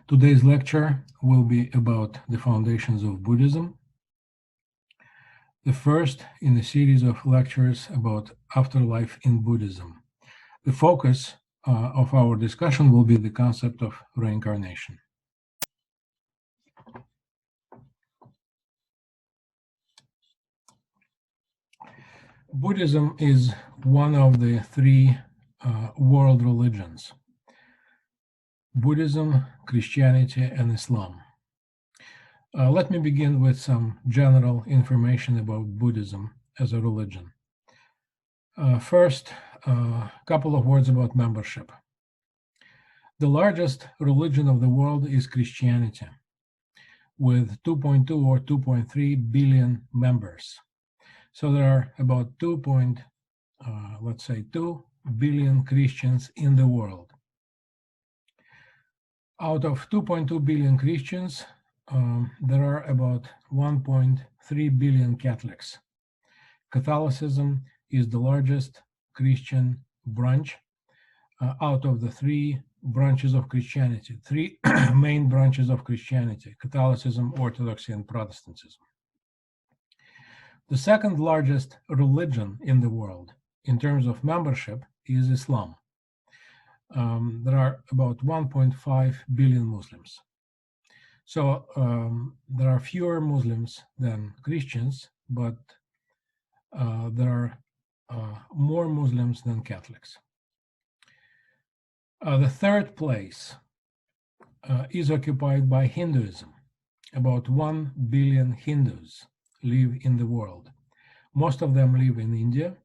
Today's lecture will be about the foundations of Buddhism, the first in a series of lectures about afterlife in Buddhism. The focus of our discussion will be the concept of reincarnation. Buddhism is one of the three world religions: Buddhism, Christianity, and Islam. Let me begin with some general information about Buddhism as a religion. First, a couple of words about membership. The largest religion of the world is Christianity, with 2.2 or 2.3 billion members. So there are about 2 billion Christians in the world. Out of 2.2 billion Christians, there are about 1.3 billion Catholics. Catholicism is the largest Christian branch out of the three branches of Christianity, three main branches of Christianity: Catholicism, Orthodoxy, and Protestantism. The second largest religion in the world in terms of membership is Islam. There are about 1.5 billion Muslims. So there are fewer Muslims than Christians, but there are more Muslims than Catholics. The third place is occupied by Hinduism. About 1 billion Hindus live in the world. Most of them live in India,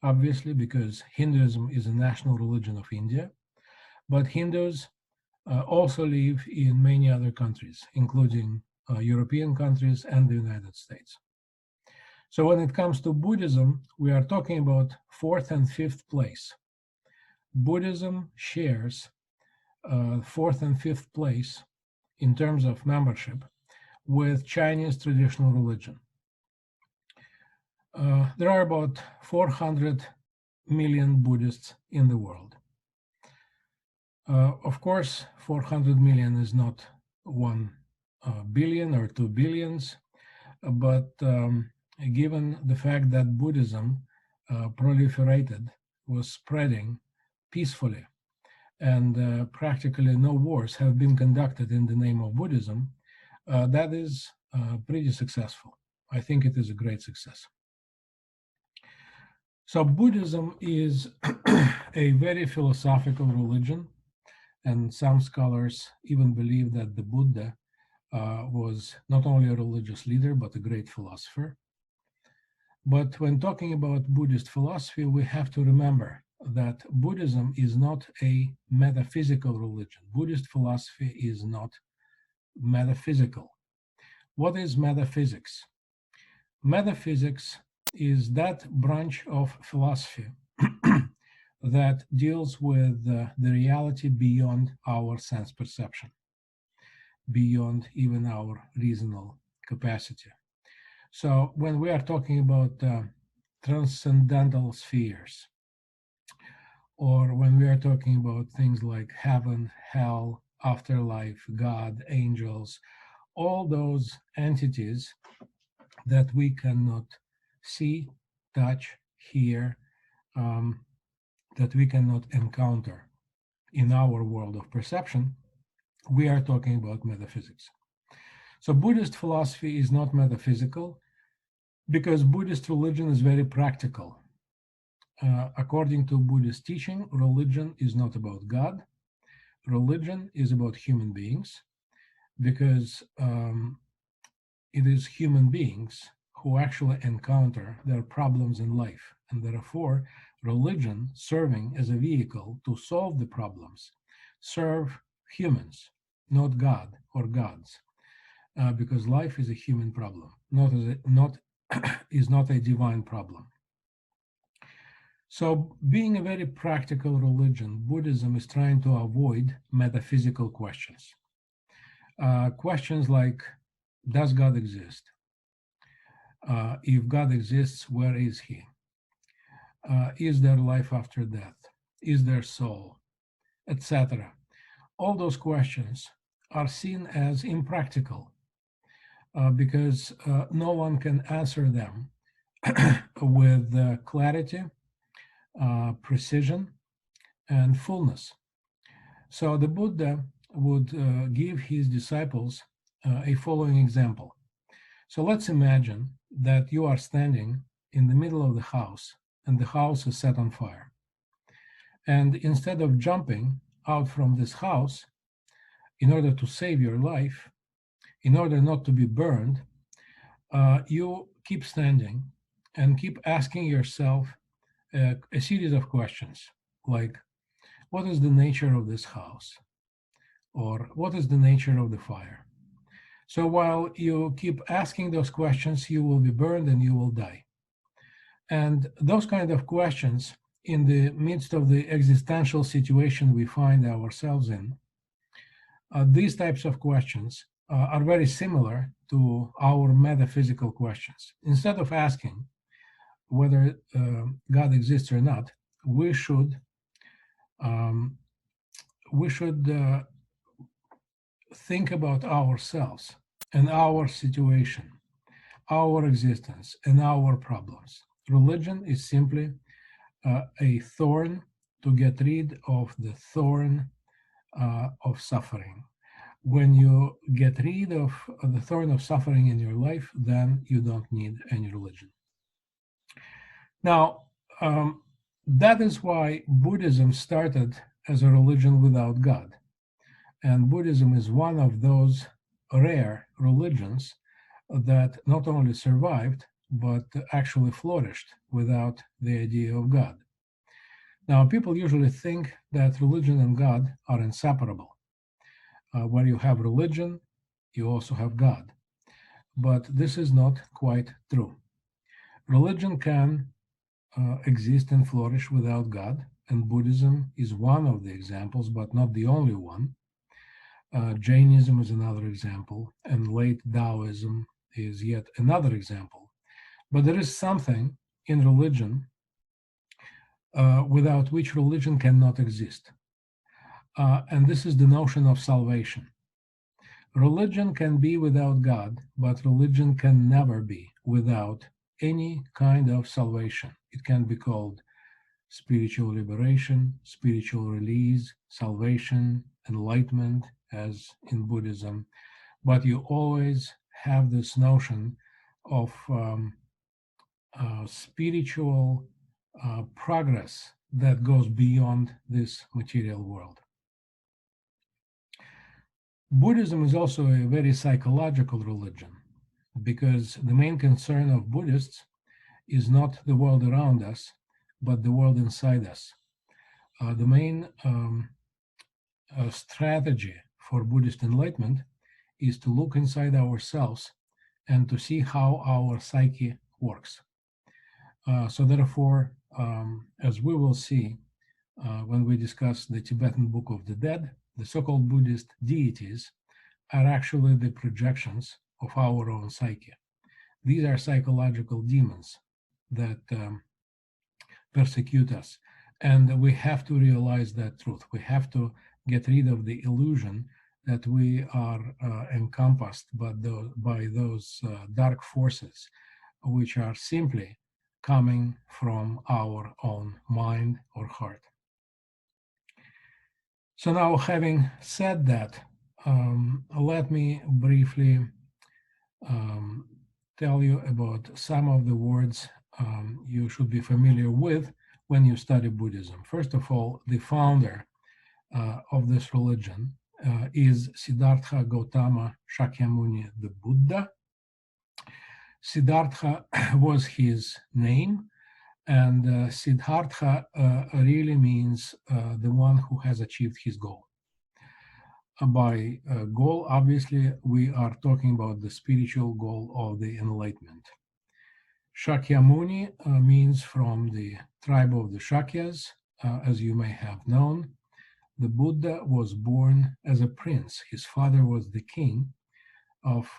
obviously, because Hinduism is a national religion of India. But Hindus also live in many other countries, including European countries and the United States. So when it comes to Buddhism, we are talking about fourth and fifth place. Buddhism shares fourth and fifth place in terms of membership with Chinese traditional religion. There are about 400 million Buddhists in the world. Of course, 400 million is not 1 billion or 2 billions, but given the fact that Buddhism proliferated, was spreading peacefully, and practically no wars have been conducted in the name of Buddhism, that is pretty successful. I think it is a great success. So Buddhism is a very philosophical religion, and some scholars even believe that the Buddha was not only a religious leader, but a great philosopher. But when talking about Buddhist philosophy, we have to remember that Buddhism is not a metaphysical religion. Buddhist philosophy is not metaphysical. What is metaphysics? Metaphysics is that branch of philosophy that deals with the reality beyond our sense perception, beyond even our reasonable capacity. So when we are talking about transcendental spheres, or when we are talking about things like heaven, hell, afterlife, God, angels, all those entities that we cannot see, touch, hear, that we cannot encounter in our world of perception, we are talking about metaphysics. So Buddhist philosophy is not metaphysical because Buddhist religion is very practical. According to Buddhist teaching, religion is not about God. Religion is about human beings, because it is human beings who actually encounter their problems in life, and therefore religion, serving as a vehicle to solve the problems, serve humans, not God or gods, because life is a human problem, is not a divine problem. So, being a very practical religion, Buddhism is trying to avoid metaphysical questions. Questions like, does God exist? If God exists, where is he? Is there life after death? Is there soul? Etc. All those questions are seen as impractical because no one can answer them with clarity, precision, and fullness. So the Buddha would give his disciples a following example. So let's imagine that you are standing in the middle of the house and the house is set on fire. And instead of jumping out from this house in order to save your life, in order not to be burned, you keep standing and keep asking yourself a series of questions like, what is the nature of this house? Or what is the nature of the fire? So while you keep asking those questions, you will be burned and you will die. And those kind of questions, in the midst of the existential situation we find ourselves in, these types of questions are very similar to our metaphysical questions. Instead of asking whether God exists or not, we should think about ourselves and our situation, our existence, and our problems. Religion is simply a thorn to get rid of the thorn of suffering. When you get rid of the thorn of suffering in your life, then you don't need any religion. Now, that is why Buddhism started as a religion without God. And Buddhism is one of those rare religions that not only survived, but actually flourished without the idea of God. Now, people usually think that religion and God are inseparable. Where you have religion, you also have God. But this is not quite true. Religion can exist and flourish without God, and Buddhism is one of the examples, but not the only one. Jainism is another example, and late Taoism is yet another example. But there is something in religion without which religion cannot exist. And this is the notion of salvation. Religion can be without God, but religion can never be without any kind of salvation. It can be called spiritual liberation, spiritual release, salvation, enlightenment, as in Buddhism. But you always have this notion of spiritual progress that goes beyond this material world. Buddhism is also a very psychological religion because the main concern of Buddhists is not the world around us, but the world inside us. The main strategy for Buddhist enlightenment is to look inside ourselves and to see how our psyche works. So therefore, as we will see when we discuss the Tibetan Book of the Dead, the so-called Buddhist deities are actually the projections of our own psyche. These are psychological demons that persecute us. And we have to realize that truth. We have to get rid of the illusion that we are encompassed by those dark forces, which are simply coming from our own mind or heart. So now, having said that, let me briefly tell you about some of the words you should be familiar with when you study Buddhism. First of all, the founder of this religion is Siddhartha Gautama Shakyamuni, the Buddha. Siddhartha was his name, and Siddhartha really means the one who has achieved his goal. By goal, obviously, we are talking about the spiritual goal of the enlightenment. Shakyamuni means from the tribe of the Shakyas, as you may have known. The Buddha was born as a prince. His father was the king of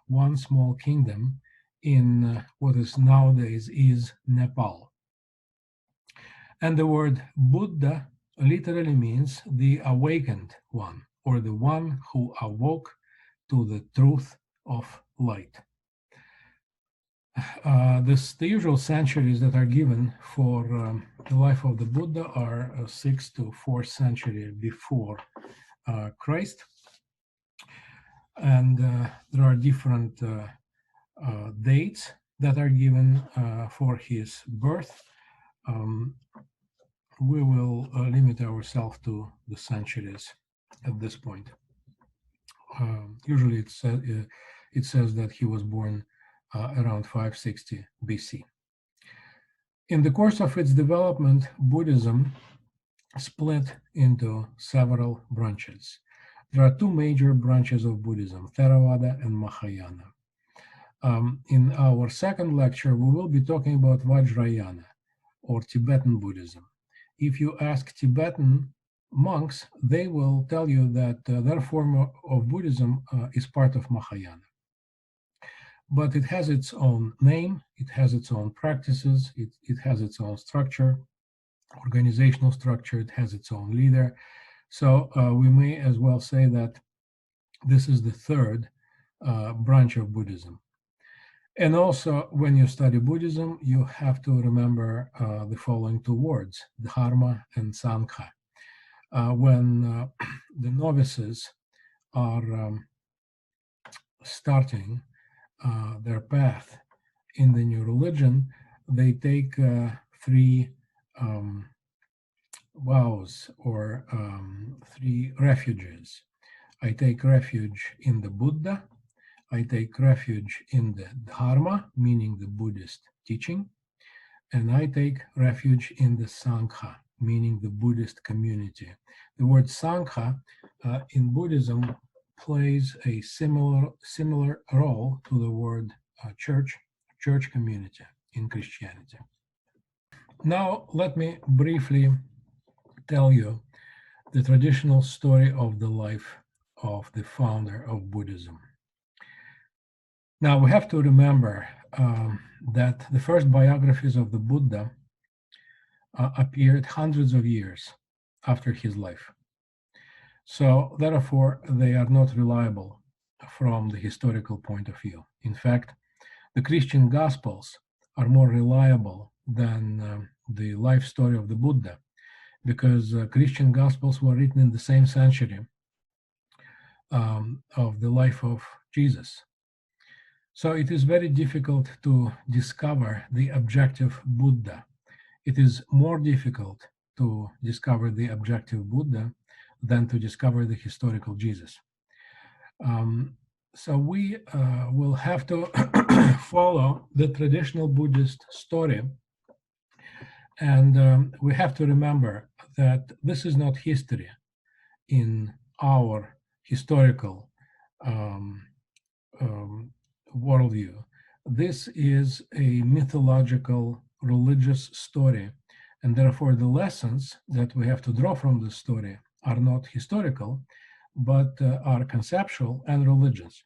one small kingdom in what is nowadays is Nepal. And the word Buddha literally means the awakened one or the one who awoke to the truth of light. The usual centuries that are given for the life of the Buddha are 6th to 4th century before Christ. And there are different dates that are given for his birth. We will limit ourselves to the centuries at this point. Usually it says that he was born around 560 BC. In the course of its development, Buddhism split into several branches. There are two major branches of Buddhism, Theravada and Mahayana. In our second lecture, we will be talking about Vajrayana, or Tibetan Buddhism. If you ask Tibetan monks, they will tell you that their form of Buddhism is part of Mahayana. But it has its own name, it has its own practices, it has its own structure, organizational structure, it has its own leader. So we may as well say that this is the third branch of Buddhism. And also, when you study Buddhism, you have to remember the following two words, Dharma and Sangha. When the novices are starting their path in the new religion, they take three vows or three refuges. I take refuge in the Buddha, I take refuge in the Dharma, meaning the Buddhist teaching, and I take refuge in the Sangha, meaning the Buddhist community. The word Sangha in Buddhism plays a similar role to the word church community in Christianity. Now, let me briefly tell you the traditional story of the life of the founder of Buddhism. Now, we have to remember that the first biographies of the Buddha appeared hundreds of years after his life. So, therefore, they are not reliable from the historical point of view. In fact, the Christian Gospels are more reliable than the life story of the Buddha, because Christian Gospels were written in the same century of the life of Jesus. So it is very difficult to discover the objective Buddha. It is more difficult to discover the objective Buddha than to discover the historical Jesus. So we will have to follow the traditional Buddhist story. And we have to remember that this is not history in our historical worldview. This is a mythological religious story, and therefore the lessons that we have to draw from the story are not historical, but are conceptual and religious.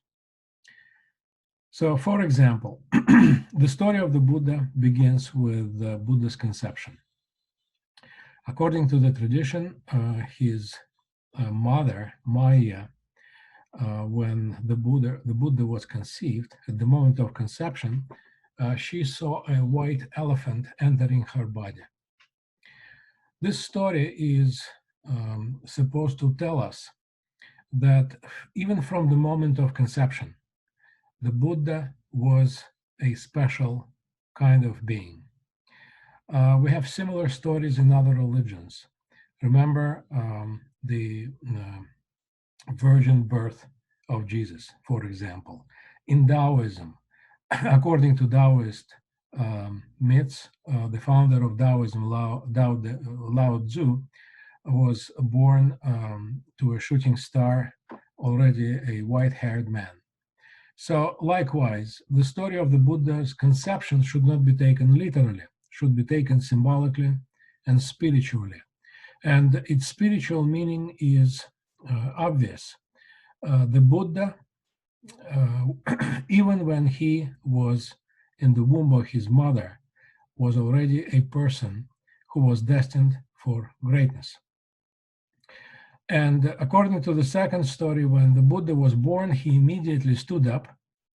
So, for example, the story of the Buddha begins with Buddha's conception. According to the tradition, his mother, Maya, when the Buddha was conceived, at the moment of conception, she saw a white elephant entering her body. This story is supposed to tell us that even from the moment of conception, the Buddha was a special kind of being. We have similar stories in other religions. Remember the virgin birth of Jesus, for example. In Taoism, according to Taoist myths, the founder of Taoism, Lao Tzu, was born to a shooting star, already a white-haired man. So likewise, the story of the Buddha's conception should not be taken literally, should be taken symbolically and spiritually. And its spiritual meaning is obvious. The Buddha, even when he was in the womb of his mother, was already a person who was destined for greatness. And according to the second story, when the Buddha was born, he immediately stood up,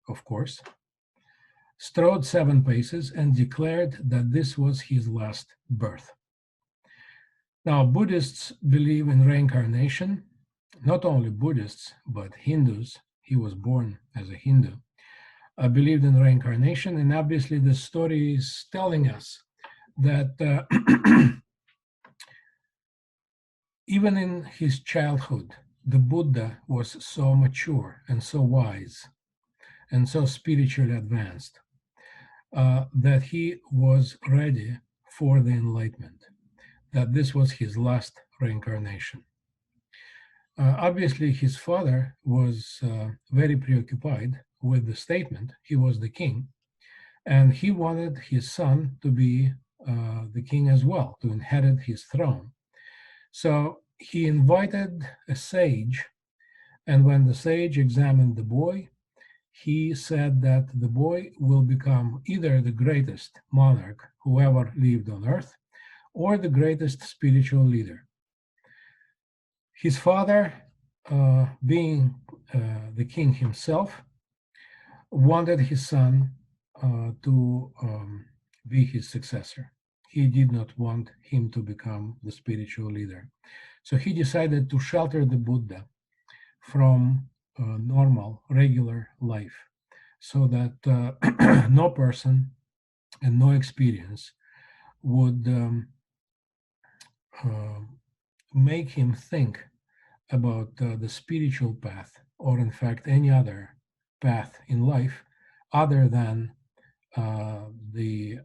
of course, strode 7 paces, and declared that this was his last birth. Now, Buddhists believe in reincarnation. Not only Buddhists, but Hindus. He was born as a Hindu. Believed in reincarnation, and obviously the story is telling us that even in his childhood, the Buddha was so mature and so wise and so spiritually advanced that he was ready for the enlightenment, that this was his last reincarnation. Obviously, his father was very preoccupied with the statement. He was the king, and he wanted his son to be the king as well, to inherit his throne. So he invited a sage, and when the sage examined the boy, he said that the boy will become either the greatest monarch who ever lived on earth or the greatest spiritual leader. His father, being the king himself, wanted his son to be his successor. He did not want him to become the spiritual leader. So he decided to shelter the Buddha from normal, regular life so that no person and no experience would make him think about the spiritual path, or in fact any other path in life other than the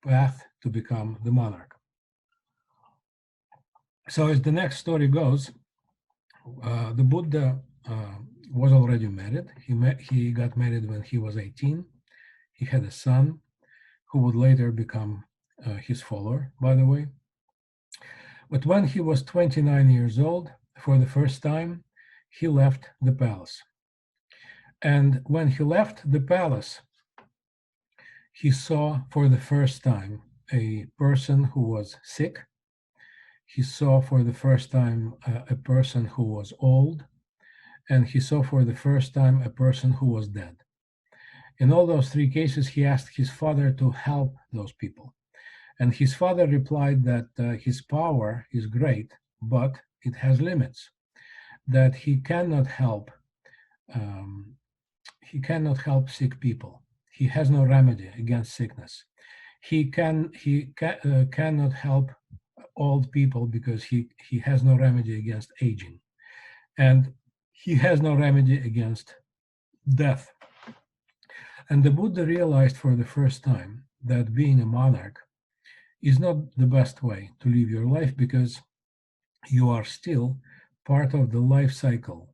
path to become the monarch. So as the next story goes, the Buddha was already married. He got married when he was 18. He had a son who would later become his follower, by the way. But when he was 29 years old, for the first time, he left the palace. And when he left the palace, he saw for the first time a person who was sick. He saw for the first time a person who was old. And he saw for the first time a person who was dead. In all those 3 cases, he asked his father to help those people. And his father replied that his power is great, but it has limits, that he cannot help sick people. He has no remedy against sickness. He cannot help old people because he has no remedy against aging. And he has no remedy against death. And the Buddha realized for the first time that being a monarch is not the best way to live your life, because you are still part of the life cycle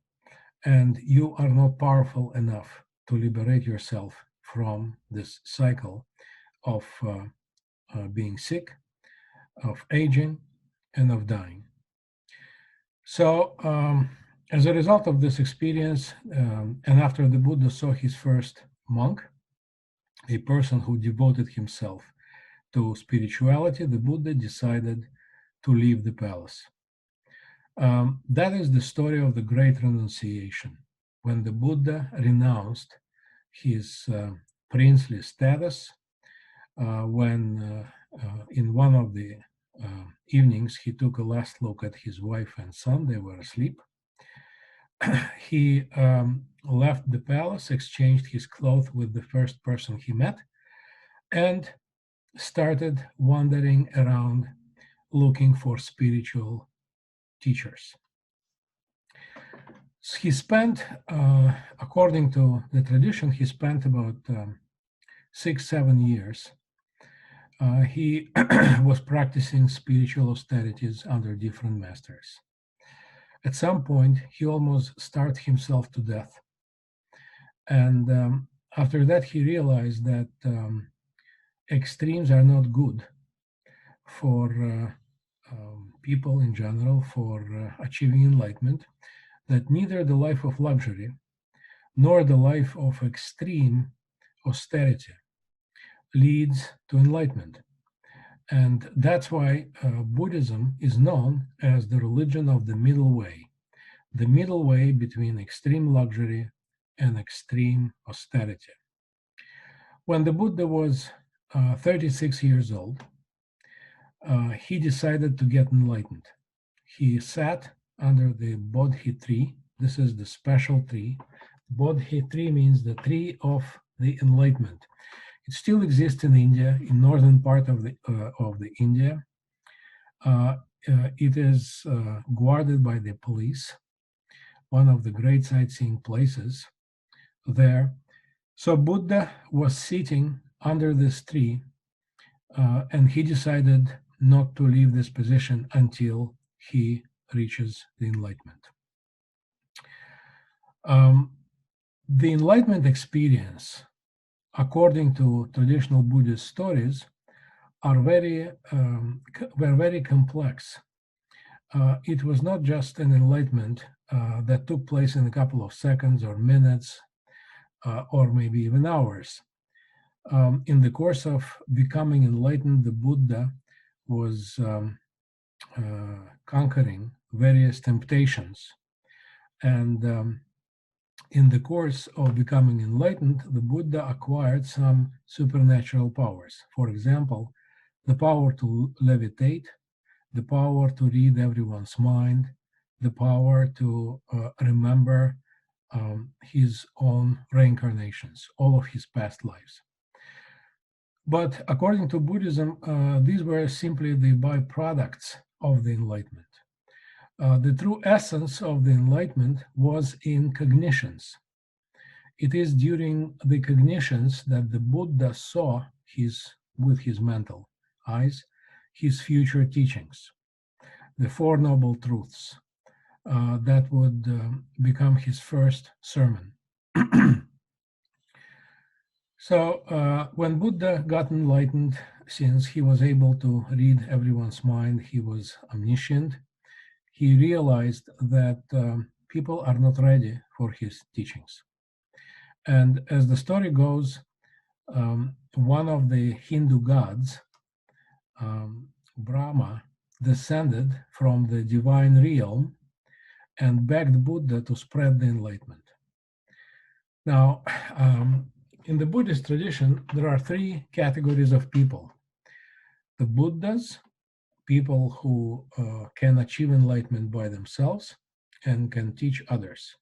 and you are not powerful enough to liberate yourself from this cycle of being sick, of aging, and of dying. So as a result of this experience, and after the Buddha saw his first monk, a person who devoted himself to spirituality, the Buddha decided to leave the palace. That is the story of the Great Renunciation, when the Buddha renounced his princely status, when in one of the evenings he took a last look at his wife and son. They were asleep. He left the palace, exchanged his clothes with the first person he met, and started wandering around looking for spiritual teachers. He spent, according to the tradition, he spent about 6-7 years. He was practicing spiritual austerities under different masters. At some point, he almost starved himself to death. And after that, he realized that extremes are not good for people in general, for achieving enlightenment, that neither the life of luxury nor the life of extreme austerity leads to enlightenment. And that's why Buddhism is known as the religion of the middle way, the middle way between extreme luxury and extreme austerity. When the Buddha was 36 years old, he decided to get enlightened. He sat under the Bodhi tree. This is the special tree. Bodhi tree means the tree of the enlightenment. It still exists in India, in northern part of the India. It is guarded by the police, one of the great sightseeing places there. So Buddha was sitting under this tree, and he decided not to leave this position until he reaches the enlightenment. The enlightenment experience, according to traditional Buddhist stories, were very complex. It was not just an enlightenment that took place in a couple of seconds or minutes, or maybe even hours. In the course of becoming enlightened, the Buddha was conquering various temptations. And in the course of becoming enlightened, the Buddha acquired some supernatural powers. For example, the power to levitate, the power to read everyone's mind, the power to remember his own reincarnations, all of his past lives. But according to Buddhism, these were simply the byproducts of the Enlightenment. The true essence of the Enlightenment was in cognitions. It is during the cognitions that the Buddha saw with his mental eyes his future teachings, the Four Noble Truths that would become his first sermon. So when Buddha got enlightened, since he was able to read everyone's mind, he was omniscient, he realized that people are not ready for his teachings. And as the story goes, one of the Hindu gods, Brahma, descended from the divine realm and begged Buddha to spread the enlightenment. Now, in the Buddhist tradition, there are three categories of people. The Buddhas, people who can achieve enlightenment by themselves and can teach others.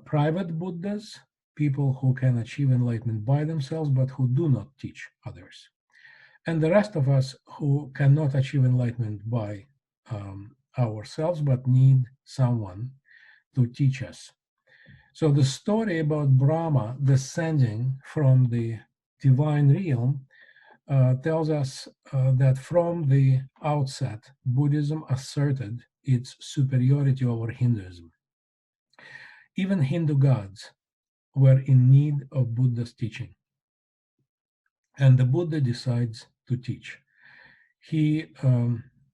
Private Buddhas, people who can achieve enlightenment by themselves but who do not teach others. And the rest of us who cannot achieve enlightenment by ourselves but need someone to teach us. So the story about Brahma descending from the divine realm tells us that from the outset, Buddhism asserted its superiority over Hinduism. Even Hindu gods were in need of Buddha's teaching. And the Buddha decides to teach. He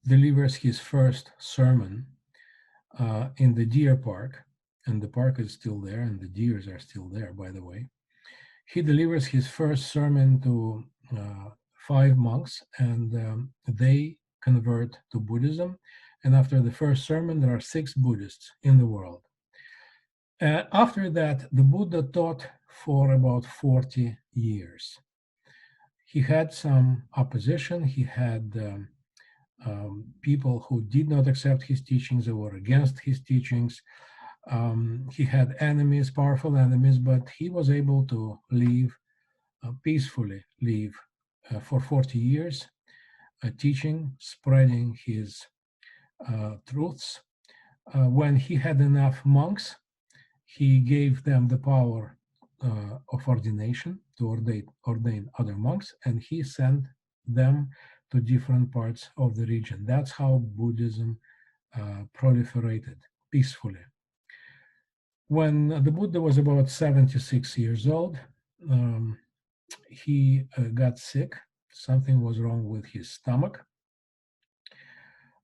delivers his first sermon in the deer park, and the park is still there, and the deers are still there, by the way. He delivers his first sermon to 5 monks, and they convert to Buddhism. And after the first sermon, there are 6 Buddhists in the world. After that, the Buddha taught for about 40 years. He had some opposition. He had people who did not accept his teachings or were against his teachings. He had enemies, powerful enemies, but he was able to live peacefully, for 40 years, teaching, spreading his truths. When he had enough monks, he gave them the power of ordination to ordain other monks, and he sent them to different parts of the region. That's how Buddhism proliferated peacefully. When the Buddha was about 76 years old, he got sick. Something was wrong with his stomach.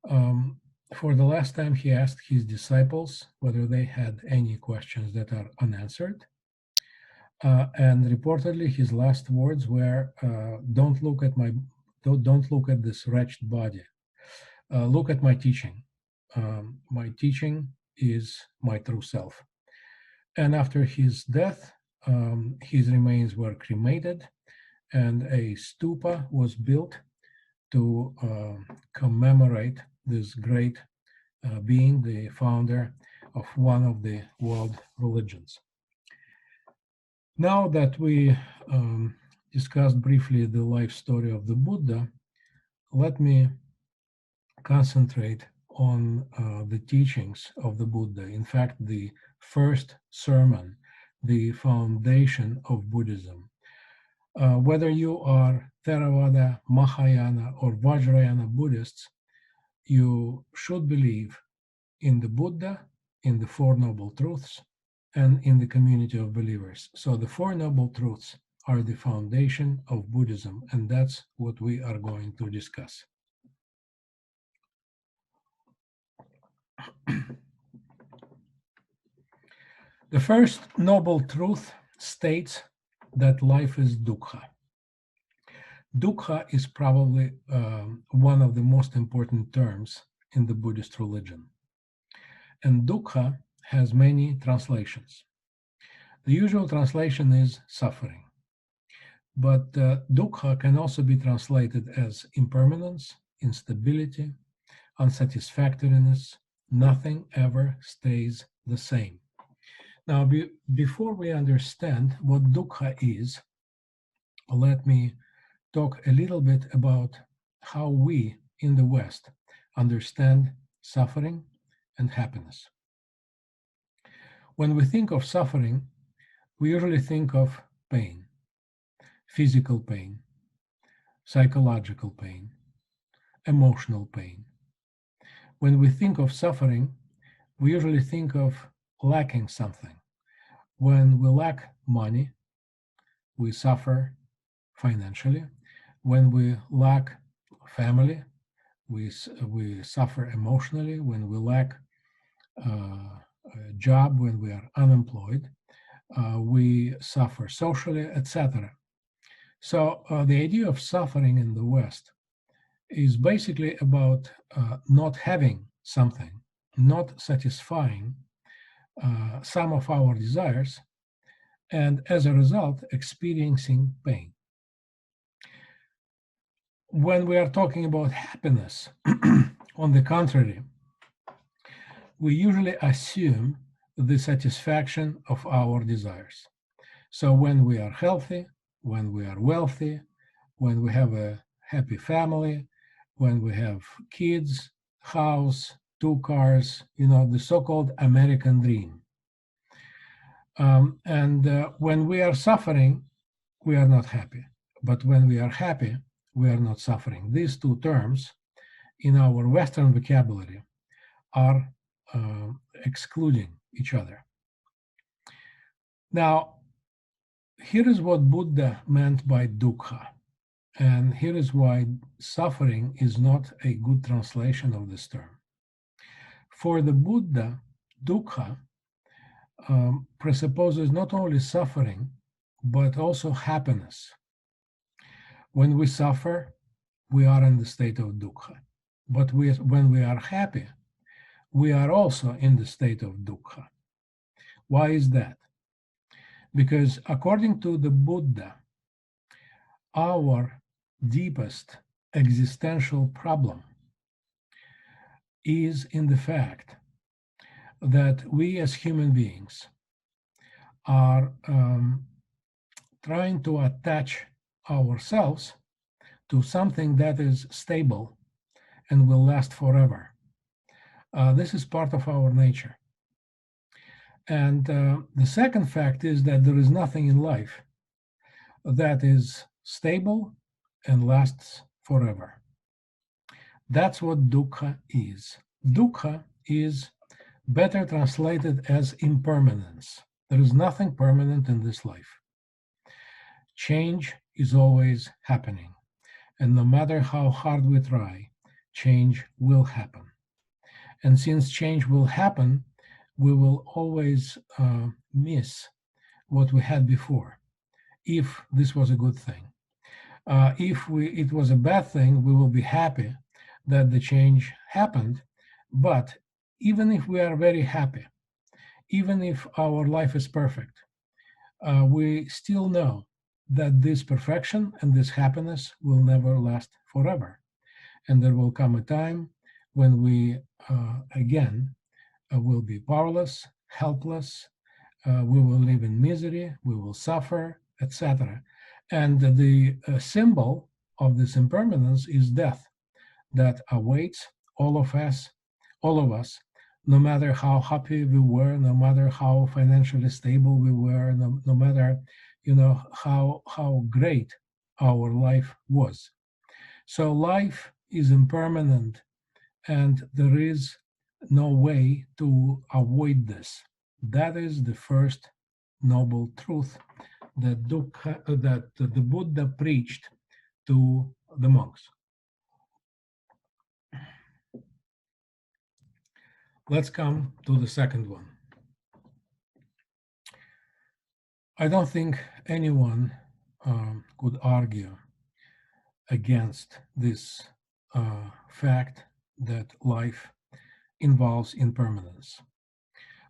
For the last time, he asked his disciples whether they had any questions that are unanswered. And reportedly, his last words were, don't look Don't look at this wretched body. Look at my teaching. My teaching is my true self. And after his death, his remains were cremated, and a stupa was built to commemorate this great being, the founder of one of the world religions. Now that we discussed briefly the life story of the Buddha, let me concentrate on the teachings of the Buddha. In fact, the first sermon, the foundation of Buddhism. Whether you are Theravada, Mahayana, or Vajrayana Buddhists, you should believe in the Buddha, in the Four Noble Truths, and in the community of believers. So the Four Noble Truths are the foundation of Buddhism, and that's what we are going to discuss. The first noble truth states that life is dukkha. Dukkha is probably one of the most important terms in the Buddhist religion. And dukkha has many translations. The usual translation is suffering. But dukkha can also be translated as impermanence, instability, unsatisfactoriness. Nothing ever stays the same. Now, before we understand what dukkha is, let me talk a little bit about how we in the West understand suffering and happiness. When we think of suffering, we usually think of pain, physical pain, psychological pain, emotional pain. When we think of suffering, we usually think of lacking something. When we lack money, we suffer financially. When we lack family, we suffer emotionally. When we lack a job, when we are unemployed, we suffer socially, etc. So the idea of suffering in the West is basically about not having something, not satisfying some of our desires, and as a result, experiencing pain. When we are talking about happiness, on the contrary, we usually assume the satisfaction of our desires. So when we are healthy, when we are wealthy, when we have a happy family, when we have kids, house, 2 cars, the so-called American dream. When we are suffering, we are not happy. But when we are happy, we are not suffering. These 2 terms in our Western vocabulary are excluding each other. Now, here is what Buddha meant by dukkha. And here is why suffering is not a good translation of this term. For the Buddha, dukkha presupposes not only suffering, but also happiness. When we suffer, we are in the state of dukkha. But when we are happy, we are also in the state of dukkha. Why is that? Because according to the Buddha, our deepest existential problem is in the fact that we as human beings are trying to attach ourselves to something that is stable and will last forever. This is part of our nature. And the second fact is that there is nothing in life that is stable and lasts forever. That's what dukkha is. Dukkha is better translated as impermanence. There is nothing permanent in this life. Change is always happening. And no matter how hard we try, change will happen. And since change will happen, we will always miss what we had before, if this was a good thing. If it was a bad thing, we will be happy that the change happened. But even if we are very happy, even if our life is perfect, we still know that this perfection and this happiness will never last forever. And there will come a time when we again will be powerless, helpless, we will live in misery, we will suffer, etc. And the symbol of this impermanence is death that awaits all of us, no matter how happy we were, no matter how financially stable we were, no matter how great our life was. So life is impermanent, and there is no way to avoid this. That is the first noble truth that the Buddha preached to the monks. Let's come to the second one. I don't think anyone could argue against this fact that life involves impermanence.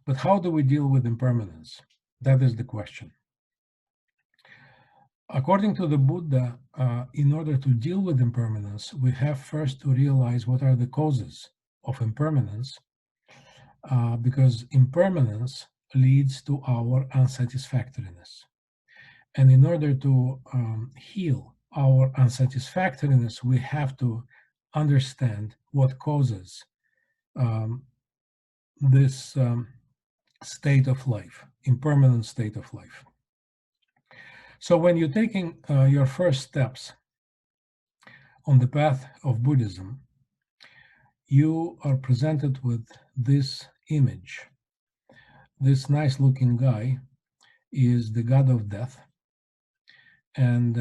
But how do we deal with impermanence? That is the question. According to the Buddha, in order to deal with impermanence, we have first to realize what are the causes of impermanence, because impermanence leads to our unsatisfactoriness. And in order to heal our unsatisfactoriness, we have to understand what causes this state of life, impermanent state of life. So when you're taking your first steps on the path of Buddhism, you are presented with this image. This nice looking guy is the god of death, and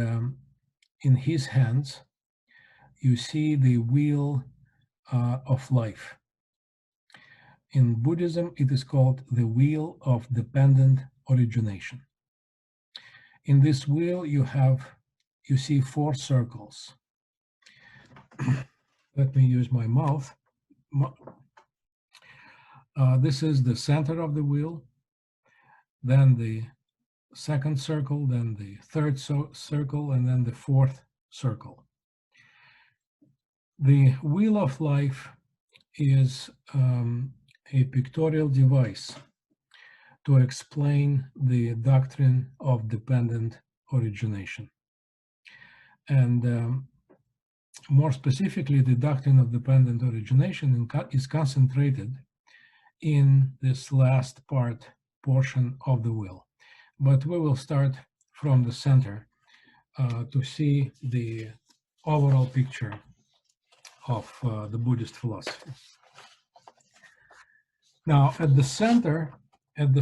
in his hands you see the wheel of life. In Buddhism, it is called the wheel of dependent origination. In this wheel, you see 4 circles. Let me use my mouth. This is the center of the wheel, then the second circle, then the third circle, and then the 4th circle. The wheel of life is a pictorial device to explain the doctrine of dependent origination. And more specifically, the doctrine of dependent origination is concentrated in this last portion of the wheel. But we will start from the center to see the overall picture of the Buddhist philosophy. Now, at the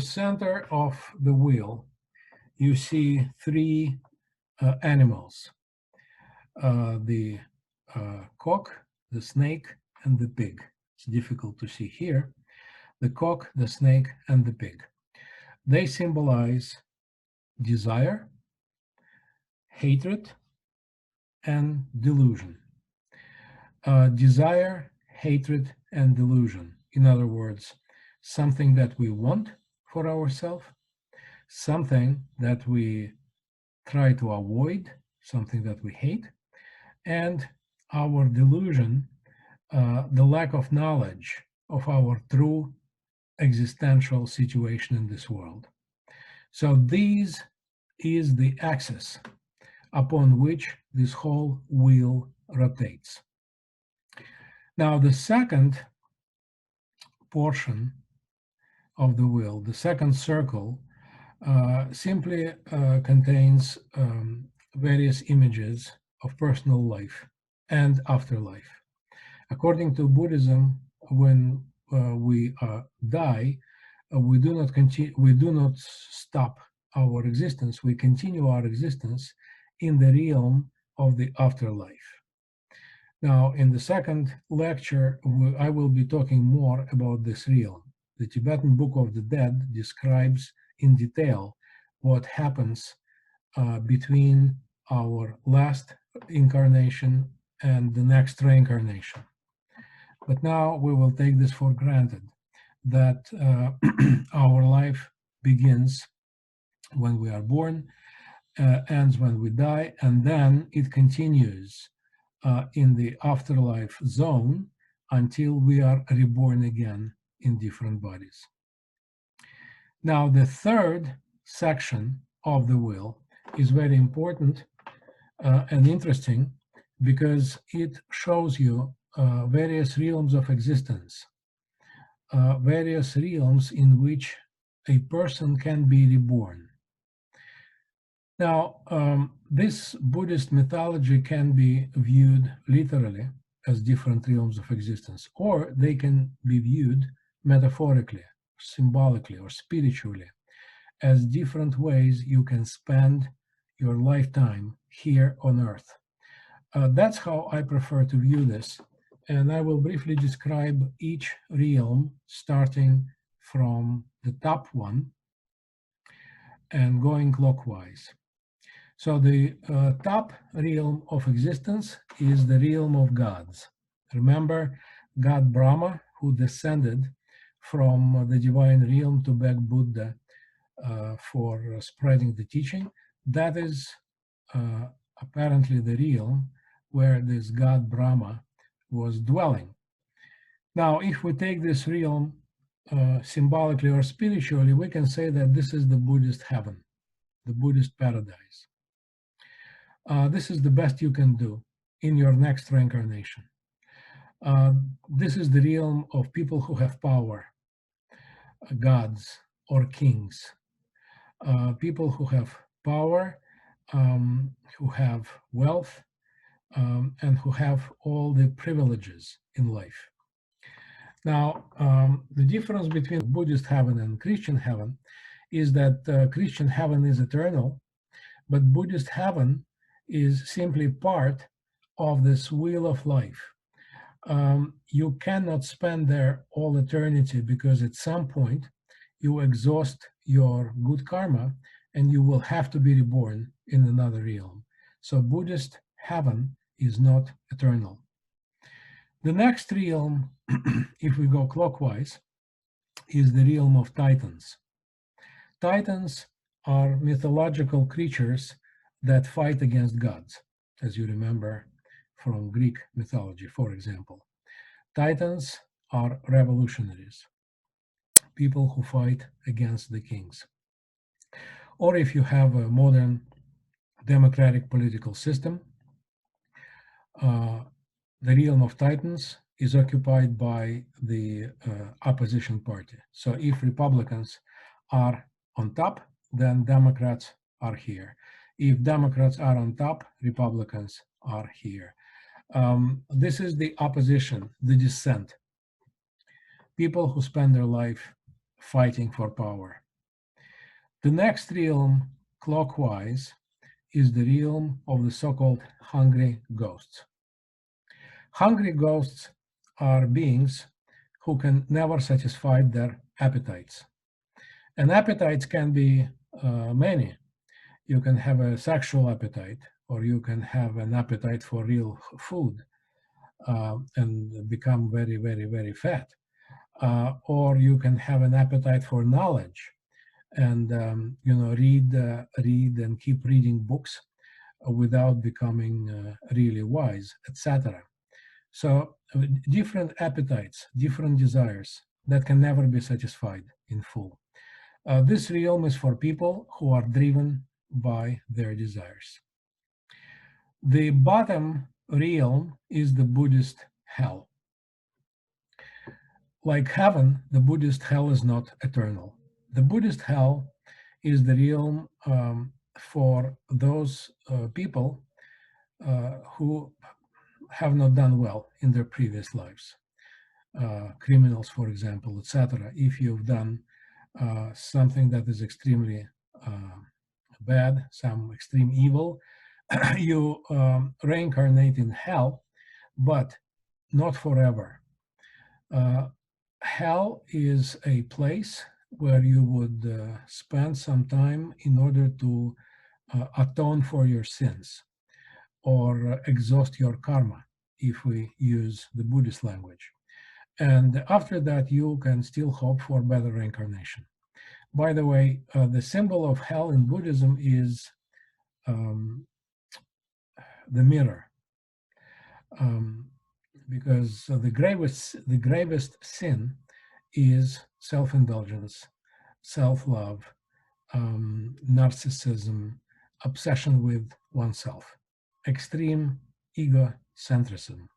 center of the wheel, you see 3 animals: the cock, the snake, and the pig. It's difficult to see here. The cock, the snake, and the pig. They symbolize desire, hatred, and delusion. Desire, hatred, and delusion. In other words, something that we want for ourselves, something that we try to avoid, something that we hate, and our delusion, the lack of knowledge of our true existential situation in this world. So this is the axis upon which this whole wheel rotates. Now, the second portion of the wheel, the second circle, simply contains various images of personal life and afterlife. According to Buddhism, when we die, we do not stop our existence. We continue our existence in the realm of the afterlife. Now, in the second lecture, I will be talking more about this realm. The Tibetan Book of the Dead describes in detail what happens between our last incarnation and the next reincarnation. But now we will take this for granted, that our life begins when we are born, ends when we die, and then it continues in the afterlife zone until we are reborn again in different bodies. Now, the third section of the will is very important and interesting because it shows you various realms of existence, various realms in which a person can be reborn. Now, this Buddhist mythology can be viewed literally as different realms of existence, or they can be viewed metaphorically, symbolically, or spiritually as different ways you can spend your lifetime here on earth. That's how I prefer to view this, and I will briefly describe each realm starting from the top one and going clockwise. So the top realm of existence is the realm of gods. Remember God Brahma, who descended from the divine realm to beg Buddha for spreading the teaching. That is apparently the realm where this God Brahma was dwelling. Now, if we take this realm symbolically or spiritually, we can say that this is the Buddhist heaven, the Buddhist paradise. This is the best you can do in your next reincarnation. This is the realm of people who have power, gods or kings, people who have power, who have wealth, and who have all the privileges in life. Now, the difference between Buddhist heaven and Christian heaven is that Christian heaven is eternal, but Buddhist heaven is simply part of this wheel of life. You cannot spend there all eternity because at some point you exhaust your good karma and you will have to be reborn in another realm. So Buddhist heaven is not eternal. The next realm, if we go clockwise, is the realm of Titans. Titans are mythological creatures that fight against gods, as you remember from Greek mythology, for example. Titans are revolutionaries, people who fight against the kings. Or if you have a modern democratic political system, the realm of Titans is occupied by the opposition party. So if Republicans are on top, then Democrats are here. If Democrats are on top, Republicans are here. This is the opposition, the dissent. People who spend their life fighting for power. The next realm, clockwise, is the realm of the so-called hungry ghosts. Hungry ghosts are beings who can never satisfy their appetites. And appetites can be many. You can have a sexual appetite, or you can have an appetite for real food and become very, very, very fat. Or you can have an appetite for knowledge and read and keep reading books without becoming really wise, etc. So different appetites, different desires that can never be satisfied in full. This realm is for people who are driven by their desires. The bottom realm is the Buddhist hell. Like heaven, the Buddhist hell is not eternal. The Buddhist hell is the realm for those people who have not done well in their previous lives. Criminals, for example, etc. If you've done something that is extremely bad, some extreme evil, you reincarnate in hell, but not forever. Hell is a place where you would spend some time in order to atone for your sins. or exhaust your karma, if we use the Buddhist language. And after that, you can still hope for better reincarnation. By the way, the symbol of hell in Buddhism is the mirror, because the gravest sin is self-indulgence, self-love, narcissism, obsession with oneself, extreme egocentrism.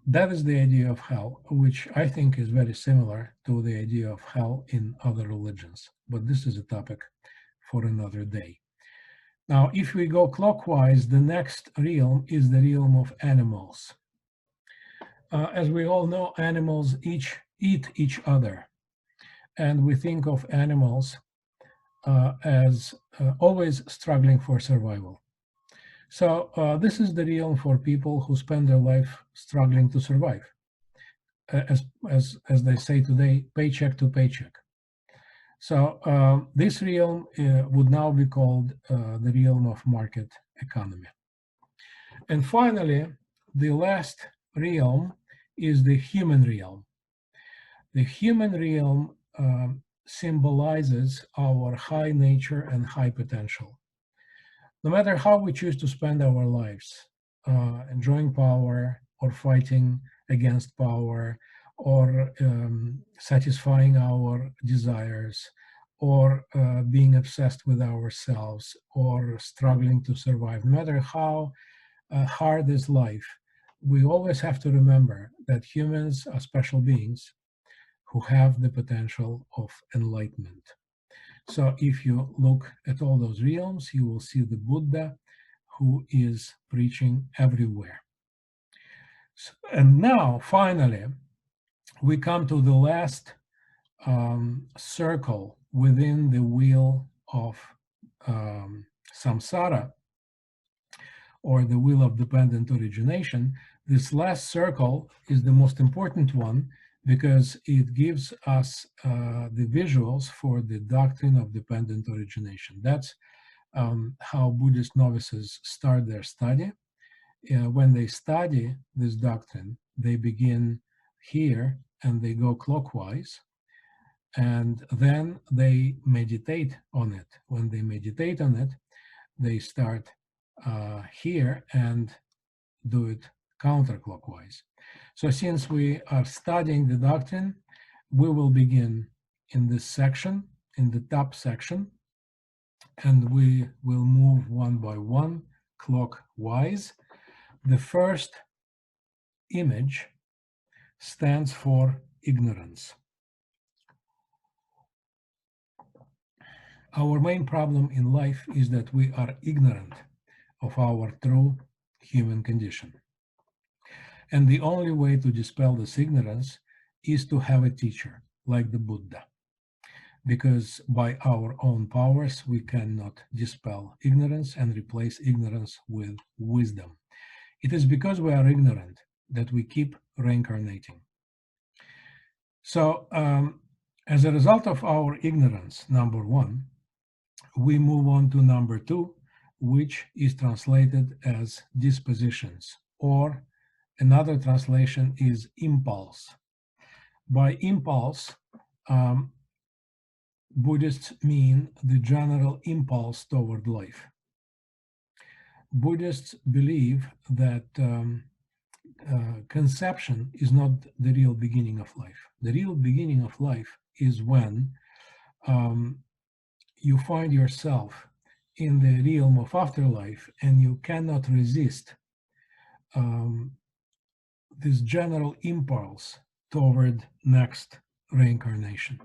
That is the idea of hell, which I think is very similar to the idea of hell in other religions. But this is a topic for another day. Now, if we go clockwise, the next realm is the realm of animals. As we all know, animals eat each other. And we think of animals as always struggling for survival. So this is the realm for people who spend their life struggling to survive. As they say today, paycheck to paycheck. So this realm would now be called the realm of market economy. And finally, the last realm is the human realm. The human realm symbolizes our high nature and high potential. No matter how we choose to spend our lives, enjoying power or fighting against power, or satisfying our desires, or being obsessed with ourselves, or struggling to survive, no matter how hard is life, we always have to remember that humans are special beings who have the potential of enlightenment. So if you look at all those realms, you will see the Buddha who is preaching everywhere. And now, finally, we come to the last circle within the wheel of samsara, or the wheel of dependent origination. This last circle is the most important one because it gives us the visuals for the doctrine of dependent origination. That's how Buddhist novices start their study. When they study this doctrine, they begin here and they go clockwise, and then they meditate on it. When they meditate on it, they start here and do it counterclockwise. So since we are studying the doctrine, we will begin in this section, in the top section, and we will move one by one clockwise. The first image stands for ignorance. Our main problem in life is that we are ignorant of our true human condition. And the only way to dispel this ignorance is to have a teacher like the Buddha. Because by our own powers, we cannot dispel ignorance and replace ignorance with wisdom. It is because we are ignorant that we keep reincarnating. So as a result of our ignorance, number one, we move on to number two, which is translated as dispositions, or another translation is impulse. By impulse, Buddhists mean the general impulse toward life. Buddhists believe that conception is not the real beginning of life. The real beginning of life is when you find yourself in the realm of afterlife and you cannot resist this general impulse toward next reincarnation.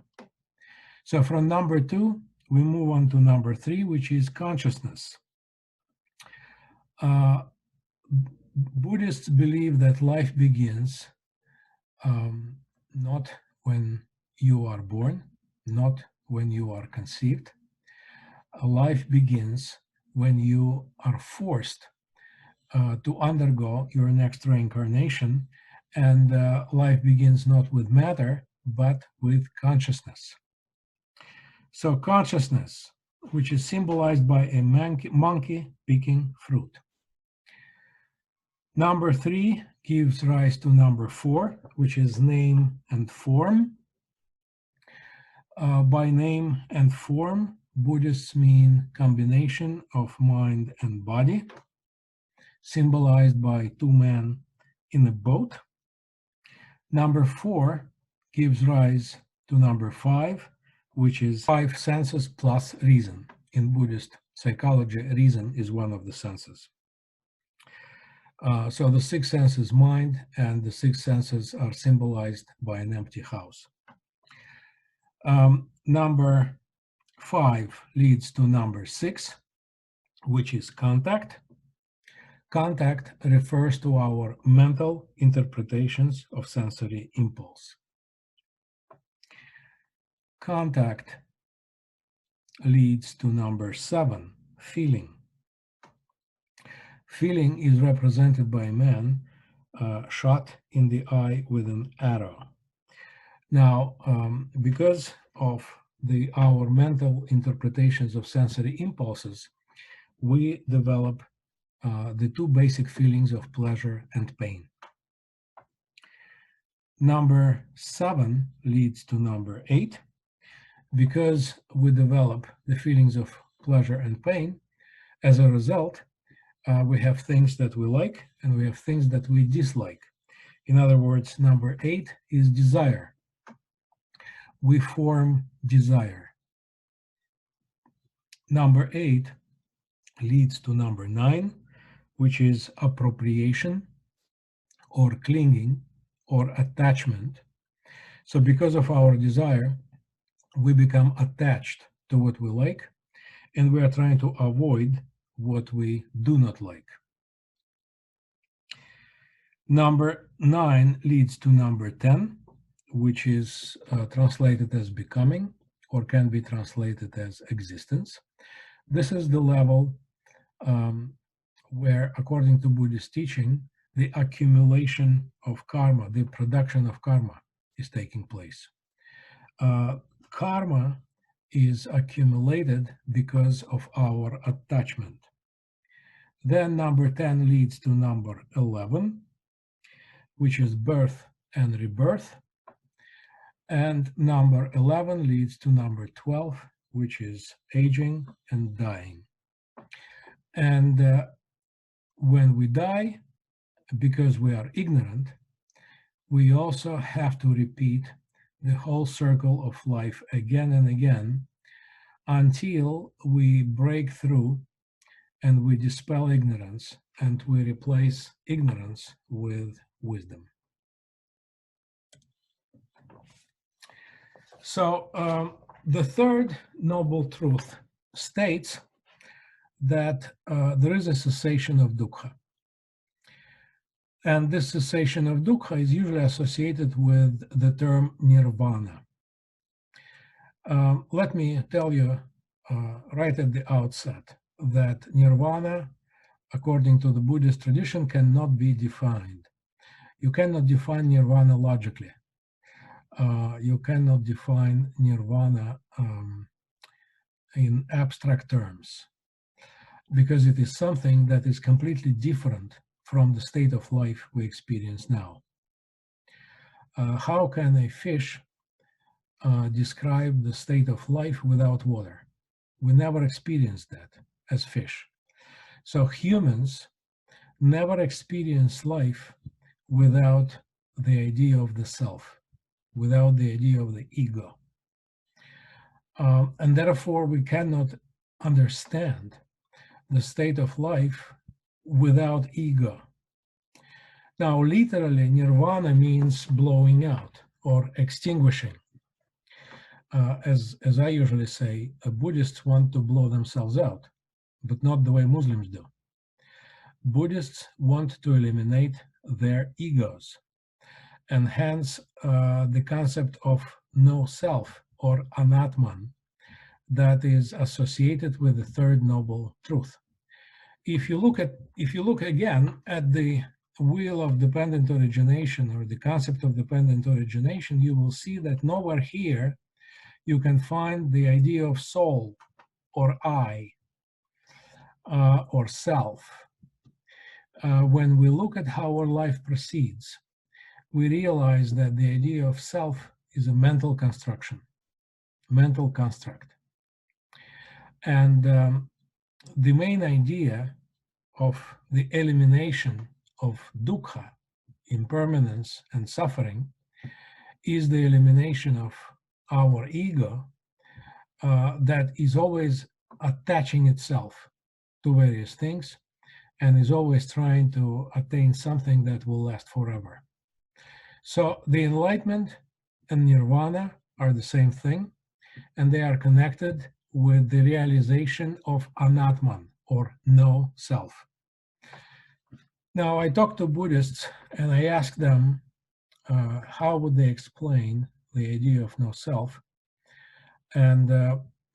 So from number two, we move on to number three, which is consciousness. Buddhists believe that life begins not when you are born, not when you are conceived. Life begins when you are forced to undergo your next reincarnation, and life begins not with matter, but with consciousness. So consciousness which is symbolized by a monkey picking fruit. Number 3 gives rise to number 4, which is name and form. By name and form, Buddhists mean combination of mind and body, symbolized by 2 men in a boat. Number 4 gives rise to number 5, which is 5 senses plus reason. In Buddhist psychology, reason is one of the senses. So the 6 senses, mind and the 6 senses, are symbolized by an empty house. Number 5 leads to number 6, which is contact. Contact refers to our mental interpretations of sensory impulse. Contact leads to number 7, feeling. Feeling is represented by a man shot in the eye with an arrow. Now, because of our mental interpretations of sensory impulses, we develop the 2 basic feelings of pleasure and pain. Number 7 leads to number 8. Because we develop the feelings of pleasure and pain, as a result, we have things that we like and we have things that we dislike. In other words, number 8 is desire. We form desire. Number 8 leads to number 9, which is appropriation or clinging or attachment. So because of our desire, we become attached to what we like, and we are trying to avoid what we do not like. Number 9 leads to number 10, which is translated as becoming, or can be translated as existence. This is the level where, according to Buddhist teaching, the accumulation of karma, the production of karma, is taking place. Karma is accumulated because of our attachment. Then number 10 leads to number 11, which is birth and rebirth. And number 11 leads to number 12, which is aging and dying. And when we die, because we are ignorant, we also have to repeat the whole circle of life again and again until we break through and we dispel ignorance and we replace ignorance with wisdom. So the third noble truth states that there is a cessation of dukkha. And this cessation of dukkha is usually associated with the term nirvana. Let me tell you right at the outset that nirvana, according to the Buddhist tradition, cannot be defined. You cannot define nirvana logically. You cannot define nirvana in abstract terms, because it is something that is completely different from the state of life we experience now. How can a fish describe the state of life without water? We never experienced that as fish. So humans never experience life without the idea of the self, without the idea of the ego. And therefore, we cannot understand the state of life without ego. Now, literally, nirvana means blowing out or extinguishing. As I usually say, Buddhists want to blow themselves out, but not the way Muslims do. Buddhists want to eliminate their egos, and hence the concept of no self or anatman that is associated with the third noble truth. If you look again at the wheel of dependent origination, or the concept of dependent origination, you will see that nowhere here you can find the idea of soul or I or self, when we look at how our life proceeds, we realize that the idea of self is a mental construction, mental construct. And the main idea of the elimination of dukkha, impermanence, and suffering is the elimination of our ego that is always attaching itself to various things and is always trying to attain something that will last forever. So the enlightenment and nirvana are the same thing, and they are connected with the realization of anatman, or no self. Now, I talked to Buddhists and I asked them how would they explain the idea of no self, and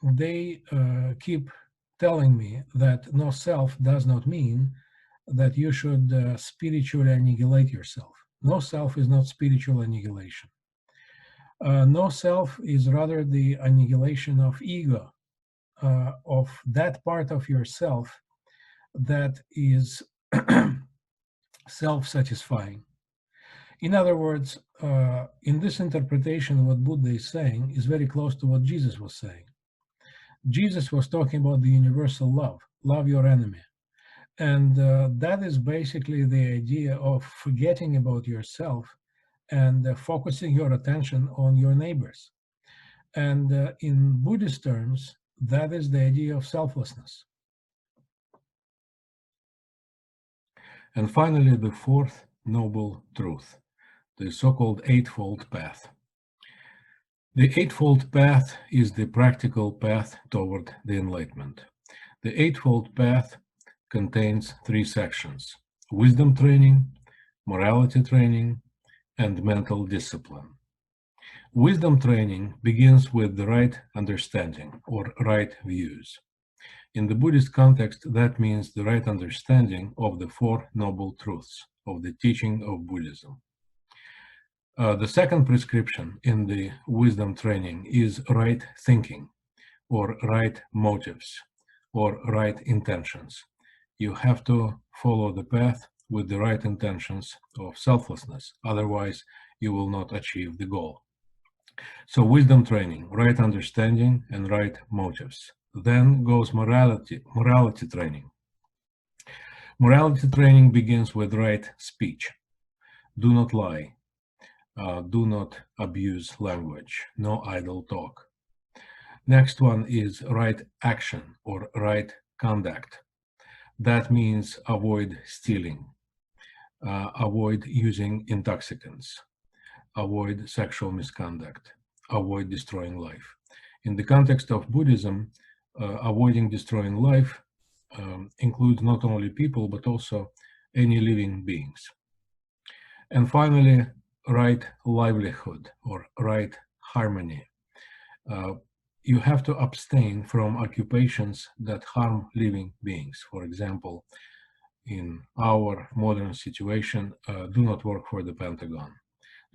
they keep telling me that no self does not mean that you should spiritually annihilate yourself. No self is not spiritual annihilation. No self is rather the annihilation of ego, of that part of yourself that is self-satisfying. In other words, in this interpretation, what Buddha is saying is very close to what Jesus was saying. Jesus was talking about the universal love, love your enemy. And that is basically the idea of forgetting about yourself and focusing your attention on your neighbors. And in Buddhist terms, that is the idea of selflessness. And finally, the fourth noble truth, the so-called Eightfold Path. The Eightfold Path is the practical path toward the enlightenment. The Eightfold Path contains three sections: wisdom training, morality training, and mental discipline. Wisdom training begins with the right understanding or right views. In the Buddhist context, that means the right understanding of the Four Noble Truths of the teaching of Buddhism. The second prescription in the wisdom training is right thinking, or right motives, or right intentions. You have to follow the path with the right intentions of selflessness, otherwise you will not achieve the goal. So wisdom training, right understanding, and right motives. Then goes morality training. Morality training begins with right speech. Do not lie. Do not abuse language. No idle talk. Next one is right action or right conduct. That means avoid stealing, avoid using intoxicants, avoid sexual misconduct, avoid destroying life. In the context of Buddhism, avoiding destroying life includes not only people, but also any living beings. And finally, right livelihood or right harmony. You have to abstain from occupations that harm living beings. For example, in our modern situation, do not work for the Pentagon,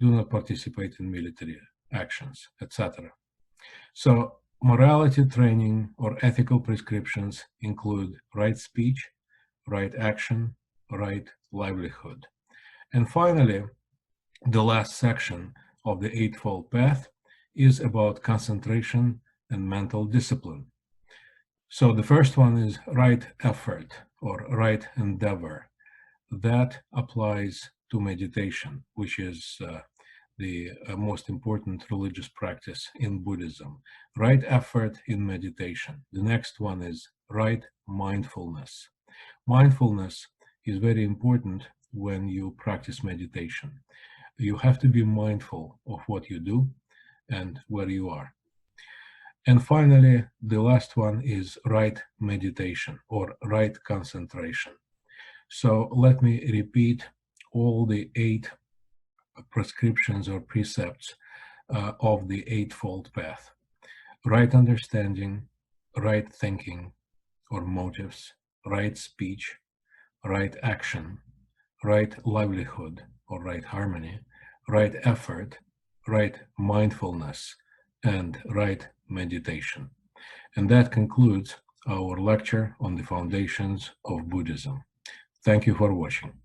do not participate in military actions, etc. So morality training or ethical prescriptions include right speech, right action, right livelihood. And finally, the last section of the Eightfold Path is about concentration and mental discipline. So the first one is right effort or right endeavor. That applies to meditation, which is the most important religious practice in Buddhism. Right effort in meditation. The next one is right mindfulness. Mindfulness is very important when you practice meditation. You have to be mindful of what you do and where you are. And finally, the last one is right meditation or right concentration. So let me repeat all the 8 prescriptions or precepts of the Eightfold Path. Right understanding, right thinking or motives, right speech, right action, right livelihood or right harmony, right effort, right mindfulness, and right meditation. And that concludes our lecture on the foundations of Buddhism. Thank you for watching.